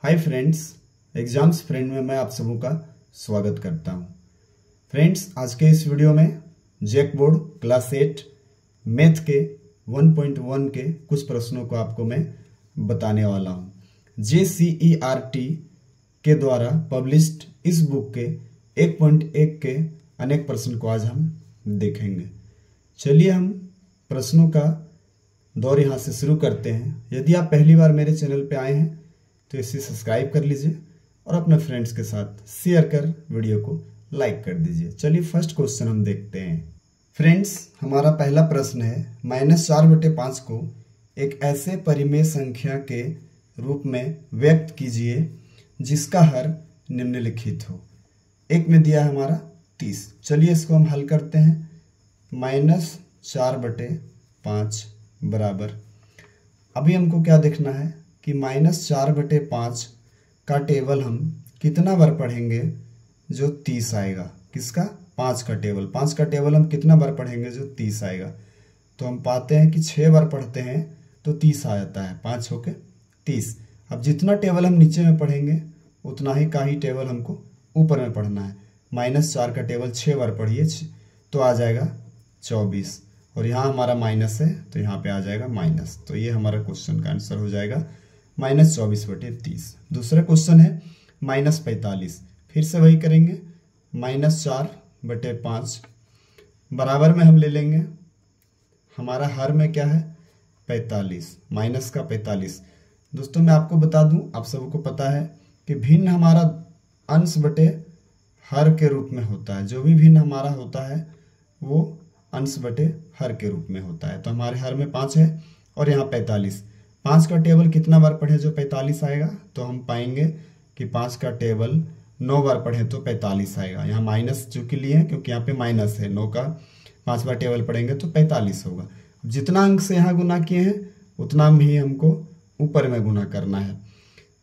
Hi friends, exams friend में मैं आप सबों का स्वागत करता हूं। फ्रेंड्स, आज के इस वीडियो में जैक बोर्ड क्लास 8 मैथ के 1.1 के कुछ प्रश्नों को आपको मैं बताने वाला हूं। JCERT के द्वारा पब्लिश्ड इस बुक के 1.1 के अनेक प्रश्न को आज हम देखेंगे। चलिए हम प्रश्नों का दौर यहाँ से शुरू करते हैं। यदि आप पहली बार मेरे चैनल पे आए हैं तो इसे सब्सक्राइब कर लीजिए और अपने फ्रेंड्स के साथ शेयर कर वीडियो को लाइक कर दीजिए। चलिए फर्स्ट क्वेश्चन हम देखते हैं। फ्रेंड्स, हमारा पहला प्रश्न है, -4/5 को एक ऐसे परिमेय संख्या के रूप में व्यक्त कीजिए जिसका हर निम्नलिखित हो। एक में दिया है हमारा 30। चलिए इसको हम हल करते हैं। -4/5 बराबर, अभी हमको क्या देखना है कि -4/5 का टेबल हम कितना बार पढ़ेंगे जो 30 आएगा। किसका? 5 का टेबल। 5 का टेबल हम कितना बार पढ़ेंगे जो 30 आएगा। तो हम पाते हैं कि 6 बार पढ़ते हैं तो 30 आ जाता है, 5 होके 30। अब जितना टेबल हम नीचे में पढ़ेंगे उतना ही का ही टेबल हमको ऊपर में पढ़ना है। -4 का टेबल 6 बार पढ़िए तो आ जाएगा 24, और यहाँ हमारा माइनस है तो यहाँ पे आ जाएगा माइनस। तो ये हमारा क्वेश्चन का आंसर हो जाएगा -24/30। दूसरा क्वेश्चन है -45। फिर से वही करेंगे, -4/5 बराबर में हम ले लेंगे, हमारा हर में क्या है 45, माइनस का 45। दोस्तों मैं आपको बता दूं, आप सबको पता है कि भिन्न हमारा अंश बटे हर के रूप में होता है। जो भी भिन्न हमारा होता है वो अंश बटे हर के रूप में होता है। तो हमारे हर में 5 है और यहाँ 45। 5 का टेबल कितना बार पढ़े जो 45 आएगा। तो हम पाएंगे कि 5 का टेबल 9 बार पढ़े तो 45 आएगा। यहाँ माइनस चूंकि लिए हैं क्योंकि यहाँ पे माइनस है। 9 का 5 बार टेबल पढ़ेंगे तो 45 होगा। जितना अंक से यहाँ गुना किए हैं उतना ही हमको ऊपर में गुना करना है।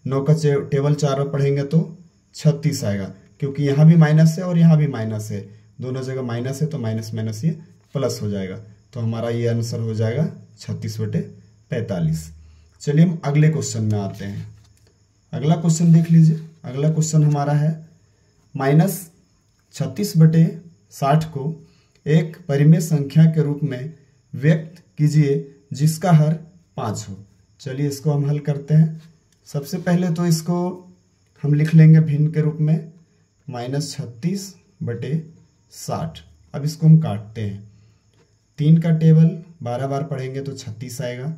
9 का टेबल 4 बार पढ़ेंगे तो 36 आएगा, क्योंकि यहाँ भी माइनस है और यहाँ भी माइनस है। दोनों जगह माइनस है तो माइनस माइनस ये प्लस हो जाएगा। तो हमारा ये आंसर हो जाएगा 36/45। चलिए हम अगले क्वेश्चन में आते हैं। अगला क्वेश्चन देख लीजिए। अगला क्वेश्चन हमारा है, -36/60 को एक परिमेय संख्या के रूप में व्यक्त कीजिए जिसका हर 5 हो। चलिए इसको हम हल करते हैं। सबसे पहले तो इसको हम लिख लेंगे भिन्न के रूप में, -36/60। अब इसको हम काटते हैं। 3 का टेबल 12 बार पढ़ेंगे तो 36 आएगा।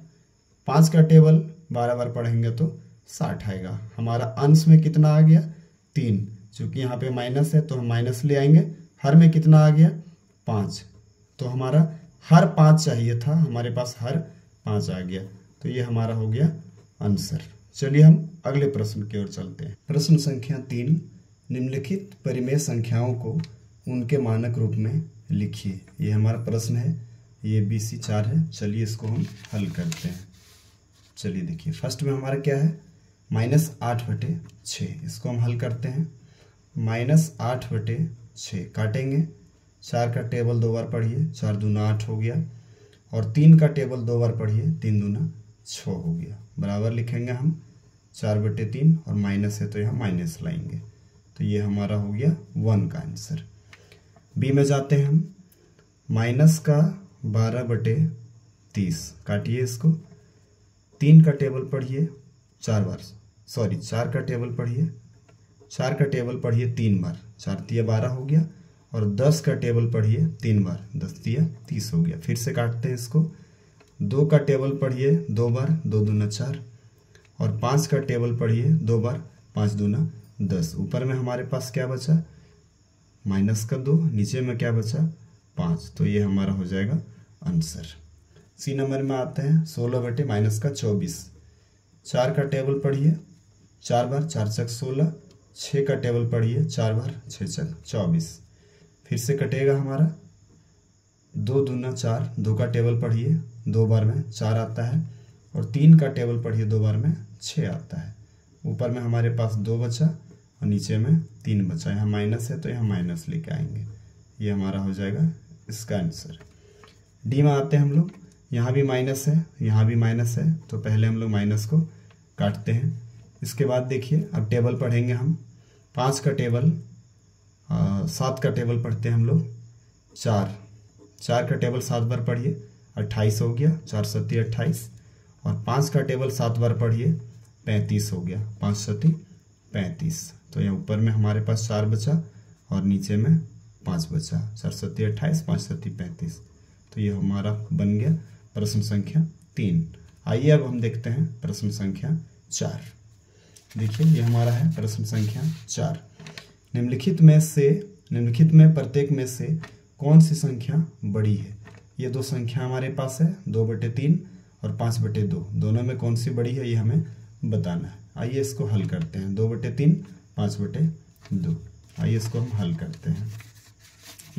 5 का टेबल 12 बार पढ़ेंगे तो 60 आएगा। हमारा अंश में कितना आ गया 3, क्योंकि यहाँ पे माइनस है तो हम माइनस ले आएंगे। हर में कितना आ गया 5, तो हमारा हर 5 चाहिए था, हमारे पास हर 5 आ गया। तो ये हमारा हो गया आंसर। चलिए हम अगले प्रश्न की ओर चलते हैं। प्रश्न संख्या 3, निम्नलिखित परिमेय संख्याओं को उनके मानक रूप में लिखिए। ये हमारा प्रश्न है, ये BC 4 है। चलिए इसको हम हल करते हैं। चलिए देखिए, फर्स्ट में हमारा क्या है -8/6। इसको हम हल करते हैं। -8/6 काटेंगे। 4 का टेबल 2 बार पढ़िए, 4 दूना 8 हो गया, और 3 का टेबल 2 बार पढ़िए, 3 दूना 6 हो गया। बराबर लिखेंगे हम 4/3, और माइनस है तो यहाँ माइनस लाएंगे। तो ये हमारा हो गया 1 का आंसर। बी में जाते हैं हम, -12/30 काटिए इसको। 3 का टेबल पढ़िए 4 बार, 4 का टेबल पढ़िए, 4 का टेबल पढ़िए 3 बार, 4 तिया 12 हो गया, और 10 का टेबल पढ़िए 3 बार, 10 तिया 30 हो गया। फिर से काटते हैं इसको। 2 का टेबल पढ़िए 2 बार, 2 दूना 4, और 5 का टेबल पढ़िए 2 बार, 5 दूना 10। ऊपर में हमारे पास क्या बचा -2, नीचे में क्या बचा 5। तो ये हमारा हो जाएगा आंसर। सी नंबर में आते हैं, 16/-24। 4 का टेबल पढ़िए 4 बार, 4 चक 16। 6 का टेबल पढ़िए 4 बार, 6 चक 24। फिर से कटेगा हमारा 2 दूना 4। 2 का टेबल पढ़िए 2 बार में 4 आता है, और 3 का टेबल पढ़िए 2 बार में 6 आता है। ऊपर में हमारे पास 2 बचा और नीचे में 3 बचा। यहाँ माइनस है तो यहाँ माइनस लेके आएंगे। ये हमारा हो जाएगा इसका आंसर। डी में आते हैं हम लोग। यहाँ भी माइनस है, यहाँ भी माइनस है, तो पहले हम लोग माइनस को काटते हैं। इसके बाद देखिए अब टेबल पढ़ेंगे हम। 5 का टेबल, 7 का टेबल पढ़ते हैं हम लोग। 4 का टेबल 7 बार पढ़िए, 28 हो गया। 4 सत्ती 28। और 5 का टेबल 7 बार पढ़िए, 35 हो गया। 5 सत्ती 35। तो यहाँ ऊपर में हमारे पास 4 बचा और नीचे में 5 बचा। 4 सत्ती 28, 5 सत्ती 35। तो ये हमारा बन गया प्रश्न संख्या 3। आइए अब हम देखते हैं प्रश्न संख्या 4। देखिए ये हमारा है प्रश्न संख्या 4। निम्नलिखित में प्रत्येक में से कौन सी संख्या बड़ी है? ये दो संख्या हमारे पास है, 2/3 और 5/2। दोनों में कौन सी बड़ी है ये हमें बताना है। आइए इसको हल करते हैं। 2/3, 5/2। आइए इसको हम हल करते हैं।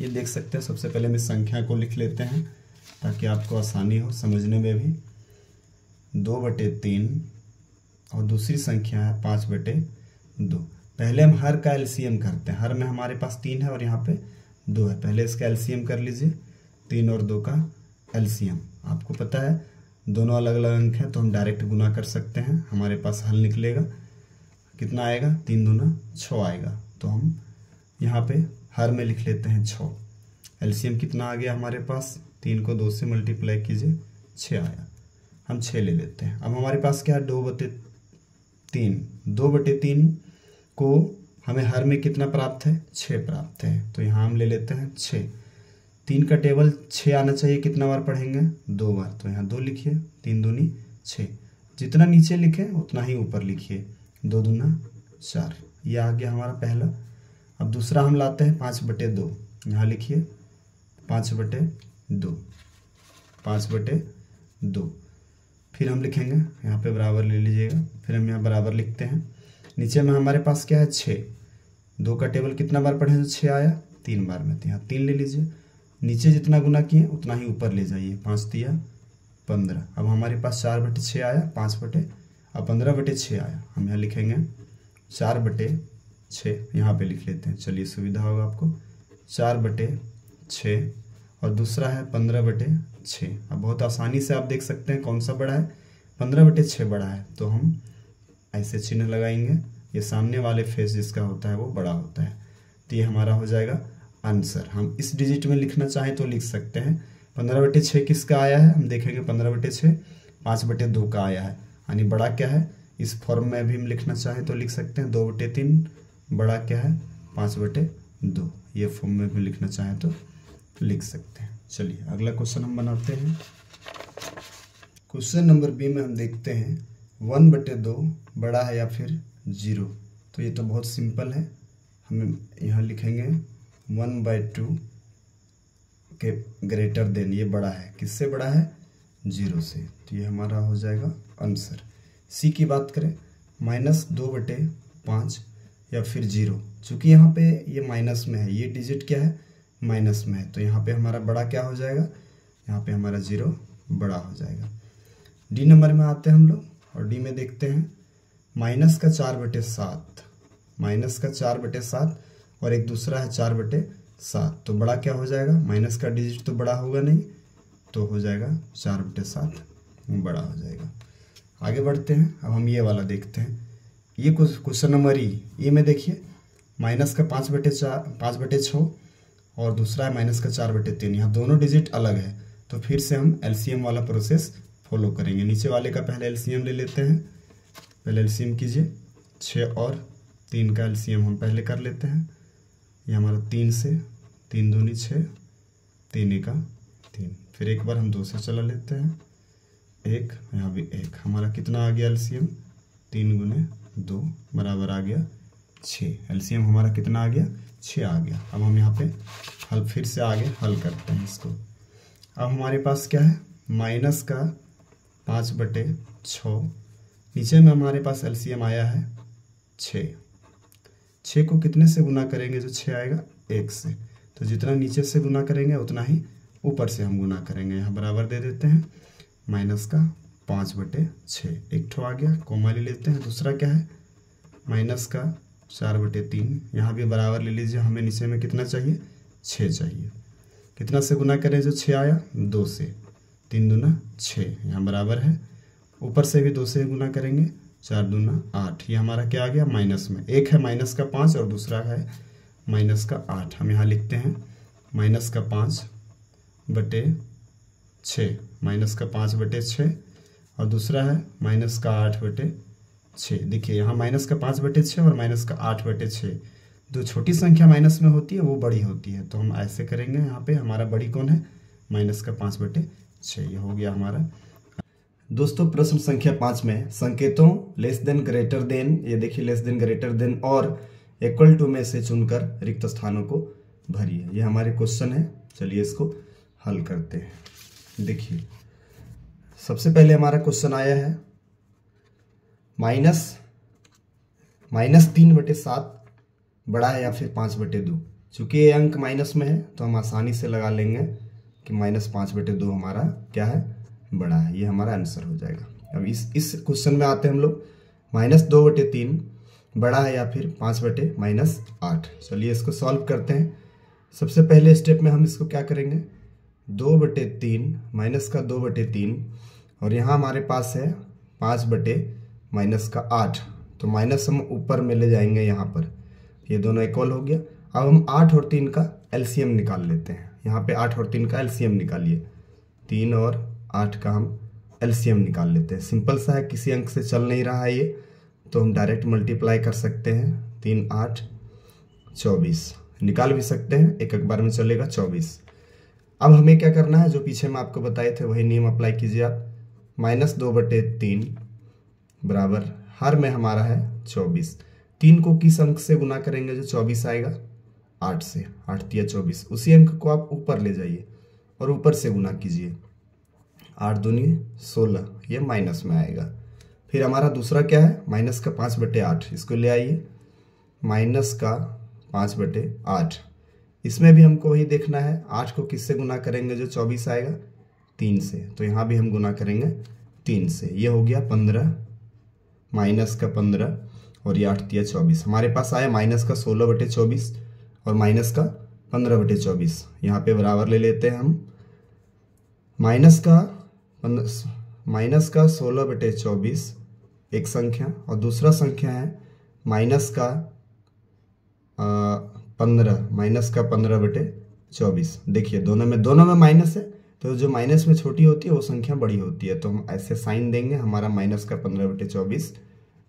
ये देख सकते हैं, सबसे पहले हम इस संख्या को लिख लेते हैं ताकि आपको आसानी हो समझने में भी। 2/3 और दूसरी संख्या है 5/2। पहले हम हर का एलसीएम करते हैं। हर में हमारे पास 3 है और यहाँ पे 2 है। पहले इसका एलसीएम कर लीजिए। 3 और 2 का एलसीएम। आपको पता है दोनों अलग अलग अंक हैं तो हम डायरेक्ट गुना कर सकते हैं। हमारे पास हल निकलेगा, कितना आएगा? 3 दूना 6 आएगा। तो हम यहाँ पे हर में लिख लेते हैं 6। एलसीएम कितना आ गया हमारे पास? 3 को 2 से मल्टीप्लाई कीजिए, 6 आया। हम 6 ले लेते हैं। अब हमारे पास क्या है? 2/3। 2/3 को हमें हर में कितना प्राप्त है? 6 प्राप्त है। तो यहाँ हम ले लेते हैं 6। 3 का टेबल 6 आना चाहिए, कितना बार पढ़ेंगे? 2 बार। तो यहाँ 2 लिखिए। 3 दूनी 6। जितना नीचे लिखे उतना ही ऊपर लिखिए। 2 दूना 4। ये आ गया हमारा पहला। अब दूसरा हम लाते हैं 5/2। यहाँ लिखिए 5/2। 5/2। फिर हम लिखेंगे, यहाँ पे बराबर ले लीजिएगा। फिर हम यहाँ बराबर लिखते हैं। नीचे में हमारे पास क्या है? 6। 2 का टेबल कितना बार पढ़े? 6 आया 3 बार में। तो यहाँ 3 ले लीजिए। नीचे जितना गुना किए उतना ही ऊपर ले जाइए। 5 दिया 15। अब हमारे पास 4/6 आया, 15/6 आया। हम यहाँ लिखेंगे 4/6। यहाँ पे लिख लेते हैं, चलिए सुविधा होगा आपको। 4/6 और दूसरा है 15/6। अब बहुत आसानी से आप देख सकते हैं कौन सा बड़ा है? 15/6 बड़ा है। तो हम ऐसे चिन्ह लगाएंगे। ये सामने वाले फेस जिसका होता है वो बड़ा होता है। तो ये हमारा हो जाएगा आंसर। हम इस डिजिट में लिखना चाहें तो लिख सकते हैं। 15/6 किसका आया है? हम देखेंगे 15/6 5/2 का आया है। यानी बड़ा क्या है? इस फॉर्म में भी हम लिखना चाहें तो लिख सकते हैं। 2/3 बड़ा क्या है? 5/2। ये फॉर्म में भी लिखना चाहें तो लिख सकते हैं। चलिए अगला क्वेश्चन हम बनाते हैं। क्वेश्चन नंबर बी में हम देखते हैं 1/2 बड़ा है या फिर 0। तो ये तो बहुत सिंपल है। हम यहाँ लिखेंगे 1/2 के ग्रेटर देन, ये बड़ा है। किससे बड़ा है? 0 से। तो ये हमारा हो जाएगा आंसर। सी की बात करें, -2/5 या फिर 0। चूंकि यहाँ पे ये माइनस में है, ये डिजिट क्या है? माइनस में है। तो यहाँ पे हमारा बड़ा क्या हो जाएगा? यहाँ पे हमारा 0 बड़ा हो जाएगा। डी नंबर में आते हैं हम लोग और डी में देखते हैं -4/7। -4/7 और एक दूसरा है 4/7। तो बड़ा क्या हो जाएगा? माइनस का डिजिट तो बड़ा होगा नहीं, तो हो जाएगा 4/7 बड़ा हो जाएगा। आगे बढ़ते हैं। अब हम ये वाला देखते हैं। ये क्वेश्चन नंबर ई में देखिए -5/6 और दूसरा है -4/3। यहाँ दोनों डिजिट अलग है। तो फिर से हम एलसीएम वाला प्रोसेस फॉलो करेंगे। नीचे वाले का पहले एलसीएम ले लेते हैं। पहले एलसीएम कीजिए। 6 और 3 का एलसीएम हम पहले कर लेते हैं। ये हमारा 3 से 3 दूनी 6, 3 एका 3। फिर एक बार हम 2 से चला लेते हैं। 1, यहाँ भी 1। हमारा कितना आ गया एलसीएम? 3 × 2 बराबर आ गया 6। एलसीएम हमारा कितना आ गया? 6 आ गया। अब हम यहाँ पे हल फिर से आगे हल करते हैं इसको। अब हमारे पास क्या है? -5/6। नीचे में हमारे पास एलसीएम आया है 6। 6 को कितने से गुना करेंगे जो 6 आएगा? 1 से। तो जितना नीचे से गुना करेंगे उतना ही ऊपर से हम गुना करेंगे। यहाँ बराबर दे देते हैं। -5/6 एक ठो आ गया, कोमा ले लेते हैं। दूसरा क्या है? -4/3। यहाँ भी बराबर ले लीजिए। हमें नीचे में कितना चाहिए? 6 चाहिए। कितना से गुना करें जो 6 आया? 2 से। 3 दूना 6। यहाँ बराबर है। ऊपर से भी 2 से गुना करेंगे 4 दूना 8, ये हमारा क्या आ गया माइनस में। एक है माइनस का 5 और दूसरा है माइनस का 8। हम यहाँ लिखते हैं माइनस का 5/6, माइनस का 5/6 और दूसरा है माइनस का 8/6। देखिए यहाँ माइनस का 5/6 और माइनस का 8/6, जो छोटी संख्या माइनस में होती है वो बड़ी होती है, तो हम ऐसे करेंगे। यहाँ पे हमारा बड़ी कौन है, माइनस का 5/6, ये हो गया हमारा। दोस्तों प्रश्न संख्या 5 में संकेतों लेस देन ग्रेटर देन, ये देखिए लेस देन ग्रेटर देन और इक्वल टू में से चुनकर रिक्त स्थानों को भरिए, ये हमारे क्वेश्चन है। चलिए इसको हल करते हैं। देखिए सबसे पहले हमारा क्वेश्चन आया है -3/7 बड़ा है या फिर 5/2। चूंकि ये अंक माइनस में है तो हम आसानी से लगा लेंगे कि -5/2 हमारा क्या है, बड़ा है। ये हमारा आंसर हो जाएगा। अब इस क्वेश्चन में आते हैं हम लोग, -2/3 बड़ा है या फिर 5/-8। चलिए इसको सॉल्व करते हैं। सबसे पहले स्टेप में हम इसको क्या करेंगे, 2/3 माइनस का 2/3 और यहाँ हमारे पास है 5/-8, तो माइनस हम ऊपर में ले जाएंगे यहाँ पर, ये दोनों इक्वल हो गया। अब हम 8 और 3 का एलसीएम निकाल लेते हैं। यहाँ पे 8 और 3 का एलसीएम निकालिए, 3 और 8 का हम एलसीएम निकाल लेते हैं। सिंपल सा है, किसी अंक से चल नहीं रहा है ये, तो हम डायरेक्ट मल्टीप्लाई कर सकते हैं। 3 8 24 निकाल भी सकते हैं, एक बार में चलेगा 24। अब हमें क्या करना है, जो पीछे में आपको बताए थे वही नियम अप्लाई कीजिए आप। -2/3 बराबर हर में हमारा है 24। 3 को किस अंक से गुना करेंगे जो 24 आएगा, 8 से। 8 तिया 24, उसी अंक को आप ऊपर ले जाइए और ऊपर से गुना कीजिए। 8 दूनी 16, ये माइनस में आएगा। फिर हमारा दूसरा क्या है, माइनस का 5/8, इसको ले आइए, माइनस का 5/8। इसमें भी हमको वही देखना है, 8 को किससे गुना करेंगे जो 24 आएगा, 3 से। तो यहाँ भी हम गुना करेंगे 3 से, ये हो गया 15, माइनस का 15 और ये 8 तिया 24। हमारे पास आया माइनस का 16/24 और माइनस का 15/24। यहाँ पे बराबर ले लेते हैं हम। माइनस का 16/24 एक संख्या और दूसरा संख्या है माइनस का 15/24। देखिए दोनों में माइनस है, तो जो माइनस में छोटी होती है वो संख्या बड़ी होती है, तो हम ऐसे साइन देंगे। हमारा माइनस का 15/24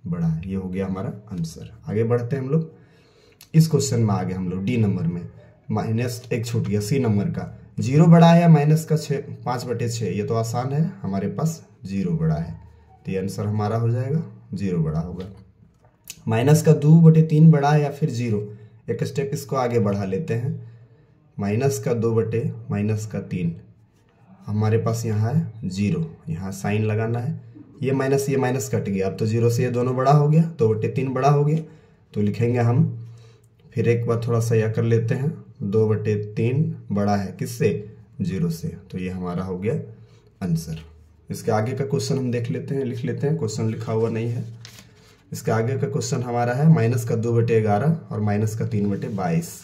बड़ा है, ये हो गया हमारा आंसर। आगे बढ़ते हैं हम लोग। इस क्वेश्चन में आगे हम लोग डी नंबर में, माइनस एक छूट गया, सी नंबर का 0 बड़ा है या माइनस का 5/6, ये तो आसान है, हमारे पास 0 बड़ा है, तो ये आंसर हमारा हो जाएगा 0 बड़ा होगा। माइनस का 2/3 बड़ा है या फिर 0, एक स्टेप इसको आगे बढ़ा लेते हैं। माइनस का 2/-3 हमारे पास यहाँ है 0, यहाँ साइन लगाना है। ये माइनस कट गया, अब तो 0 से ये दोनों बड़ा हो गया, 2/3 बड़ा हो गया, तो लिखेंगे हम। फिर एक बार थोड़ा सा यह कर लेते हैं, 2/3 बड़ा है किससे, 0 से, तो ये हमारा हो गया आंसर। इसके आगे का क्वेश्चन हम लिख लेते हैं, क्वेश्चन लिखा हुआ नहीं है। इसके आगे का क्वेश्चन हमारा है माइनस का 2/11 और माइनस का 3/22।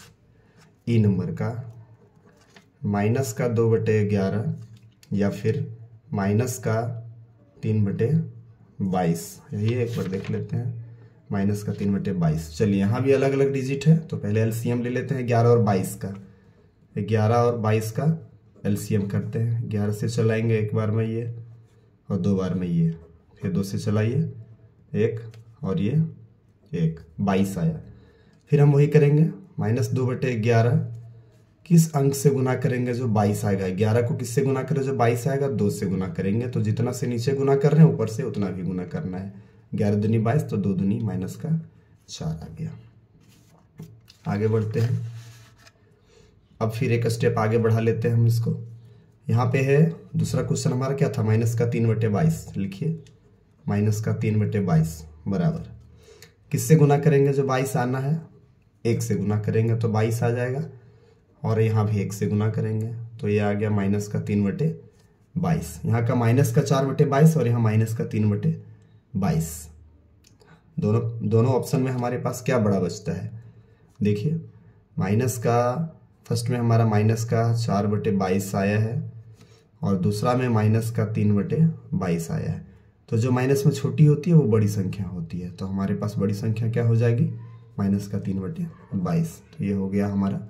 ई नंबर का माइनस का 2/11 या फिर माइनस का 3/22, यही एक बार देख लेते हैं, माइनस का 3/22। चलिए यहाँ भी अलग अलग डिजिट है, तो पहले एलसीएम ले लेते हैं 11 और 22 का। 11 और 22 का एलसीएम करते हैं। 11 से चलाएंगे एक बार में ये और 2 बार में ये, फिर 2 से चलाइए 1 और ये 1, 22 आया। फिर हम वही करेंगे, -2/11 किस अंक से गुना करेंगे जो 22 आएगा। 11 को किससे गुना करें जो 22 आएगा, 2 से गुना करेंगे, तो जितना से नीचे गुना कर रहे हैं ऊपर से उतना भी गुना करना है। 11 दूनी 22, तो 2 दूनी -4 आ गया। आगे बढ़ते हैं। अब फिर एक स्टेप आगे बढ़ा लेते हैं हम इसको। यहाँ पे है दूसरा क्वेश्चन हमारा क्या था, माइनस का 3/22। लिखिए माइनस का 3/22 बराबर किससे गुना करेंगे जो 22 आना है, 1 से गुना करेंगे तो 22 आ जाएगा, और यहाँ भी 1 से गुना करेंगे तो ये आ गया माइनस का 3/22। यहाँ का माइनस का 4/22 और यहाँ माइनस का 3/22। दोनों ऑप्शन में हमारे पास क्या बड़ा बचता है, देखिए माइनस का फर्स्ट में हमारा माइनस का 4/22 आया है और दूसरा में माइनस का 3/22 आया है। तो जो माइनस में छोटी होती है वो बड़ी संख्या होती है। तो हमारे पास बड़ी संख्या क्या हो जाएगी, -3/22। तो ये हो गया हमारा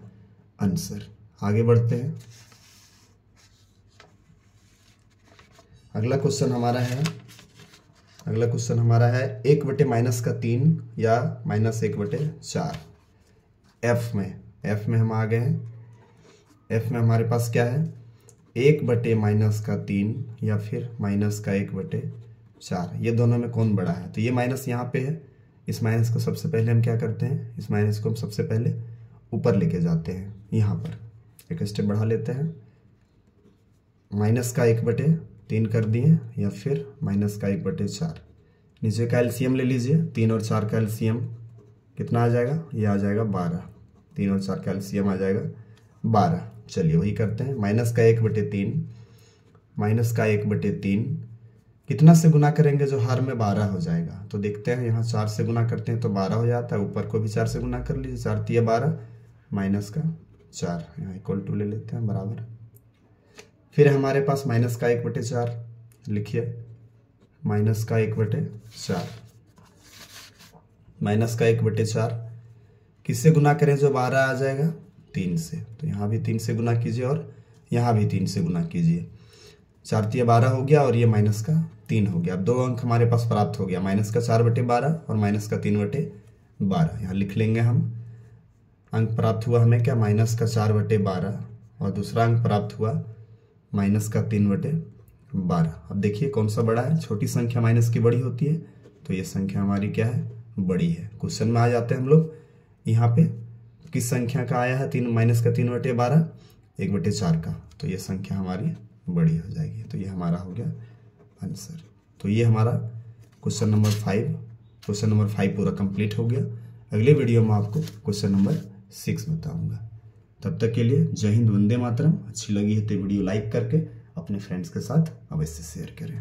आंसर। आगे बढ़ते हैं। अगला क्वेश्चन हमारा है 1/-3 या -1/4। एफ में हम आ गए हैं। एफ में हमारे पास क्या है, 1/-3 या फिर -1/4। ये दोनों में कौन बड़ा है? तो ये माइनस यहाँ पे है, इस माइनस को सबसे पहले हम क्या करते हैं, इस माइनस को हम सबसे पहले ऊपर लेके जाते हैं। यहाँ पर एक स्टेप बढ़ा लेते हैं, -1/3 कर दिए या फिर -1/4। नीचे का एलसीएम ले लीजिए, 3 और 4 का एलसीएम कितना आ जाएगा, ये आ जाएगा 12। 3 और 4 का एलसीएम आ जाएगा 12। चलिए वही करते हैं, -1/3 कितना से गुना करेंगे जो हर में 12 हो जाएगा। तो देखते हैं, यहाँ 4 से गुना करते हैं तो 12 हो जाता है, ऊपर को भी 4 से गुना कर लीजिए, 4 × 12 -4, यहाँ = ले लेते हैं बराबर। फिर हमारे पास -1/4 लिखिए, -1/4 किससे गुना करें जो 12 आ जाएगा, 3 से। तो यहाँ भी 3 से गुना कीजिए और यहाँ भी 3 से गुना कीजिए। 4 × 12 हो गया और ये -3 हो गया। अब 2 अंक हमारे पास प्राप्त हो गया, -4/12 और -3/12। यहाँ लिख लेंगे हम। अंक प्राप्त हुआ हमें क्या, -4/12 और दूसरा अंक प्राप्त हुआ -3/12। अब देखिए कौन सा बड़ा है, छोटी संख्या माइनस की बड़ी होती है, तो ये संख्या हमारी क्या है, बड़ी है। क्वेश्चन में आ जाते हैं हम लोग, यहाँ पे किस संख्या का आया है, -3/12 1/4 का, तो ये संख्या हमारी बड़ी हो जाएगी। तो ये हमारा हो गया आंसर। तो ये हमारा क्वेश्चन नंबर 5 पूरा कंप्लीट हो गया। अगले वीडियो में आपको क्वेश्चन नंबर 6 बताऊंगा। तब तक के लिए जय हिंद, वंदे मातरम। अच्छी लगी है तो वीडियो लाइक करके अपने फ्रेंड्स के साथ अवश्य शेयर करें।